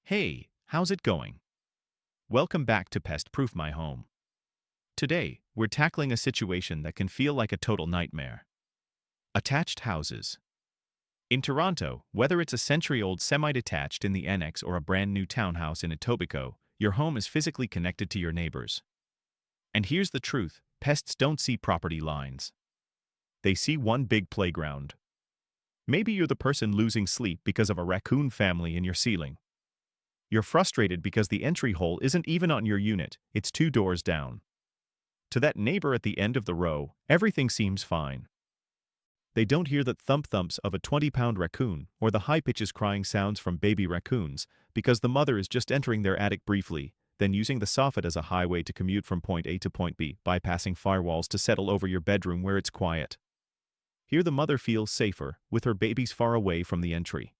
Hey, how's it going? Welcome back to Pest Proof My Home. Today, we're tackling a situation that can feel like a total nightmare. Attached houses. In Toronto, whether it's a century-old semi-detached in the annex or a brand-new townhouse in Etobicoke, your home is physically connected to your neighbors. And here's the truth, pests don't see property lines. They see one big playground. Maybe you're the person losing sleep because of a raccoon family in your ceiling. You're frustrated because the entry hole isn't even on your unit, it's 2 doors down. To that neighbor at the end of the row, everything seems fine. They don't hear the thump-thumps of a 20-pound raccoon or the high-pitches crying sounds from baby raccoons because the mother is just entering their attic briefly, then using the soffit as a highway to commute from point A to point B, bypassing firewalls to settle over your bedroom where it's quiet. Here the mother feels safer, with her babies far away from the entry.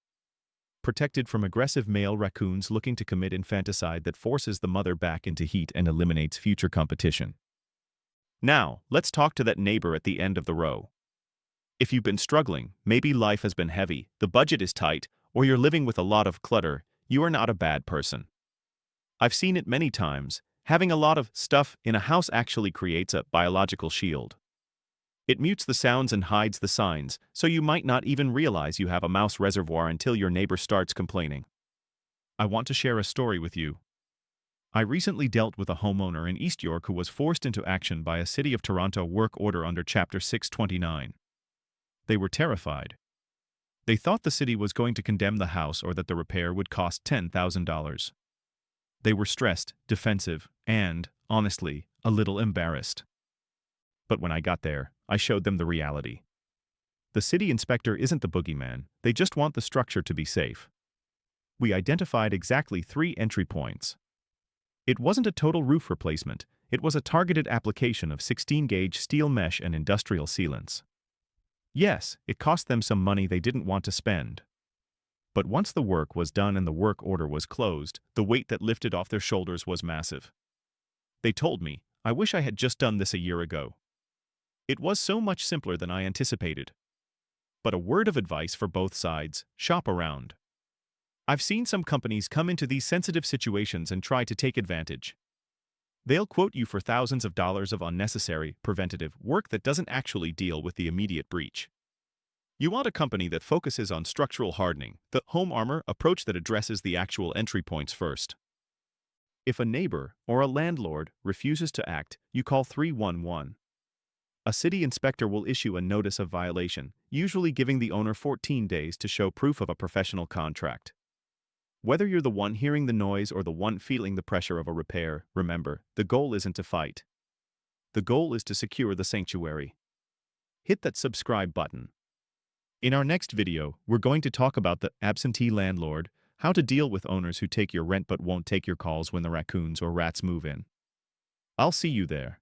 Protected from aggressive male raccoons looking to commit infanticide that forces the mother back into heat and eliminates future competition. Now, let's talk to that neighbor at the end of the row. If you've been struggling, maybe life has been heavy, the budget is tight, or you're living with a lot of clutter, you are not a bad person. I've seen it many times. Having a lot of stuff in a house actually creates a biological shield. It mutes the sounds and hides the signs, so you might not even realize you have a mouse reservoir until your neighbor starts complaining. I want to share a story with you. I recently dealt with a homeowner in East York who was forced into action by a City of Toronto work order under Chapter 629. They were terrified. They thought the city was going to condemn the house or that the repair would cost $10,000. They were stressed, defensive, and, honestly, a little embarrassed. But when I got there, I showed them the reality. The city inspector isn't the boogeyman, they just want the structure to be safe. We identified exactly 3 entry points. It wasn't a total roof replacement, it was a targeted application of 16-gauge steel mesh and industrial sealants. Yes, it cost them some money they didn't want to spend. But once the work was done and the work order was closed, the weight that lifted off their shoulders was massive. They told me, "I wish I had just done this a year ago. It was so much simpler than I anticipated." But a word of advice for both sides, shop around. I've seen some companies come into these sensitive situations and try to take advantage. They'll quote you for thousands of dollars of unnecessary, preventative work that doesn't actually deal with the immediate breach. You want a company that focuses on structural hardening, the home armor approach that addresses the actual entry points first. If a neighbor or a landlord refuses to act, you call 311. A city inspector will issue a notice of violation, usually giving the owner 14 days to show proof of a professional contract. Whether you're the one hearing the noise or the one feeling the pressure of a repair, remember, the goal isn't to fight. The goal is to secure the sanctuary. Hit that subscribe button. In our next video, we're going to talk about the absentee landlord, how to deal with owners who take your rent but won't take your calls when the raccoons or rats move in. I'll see you there.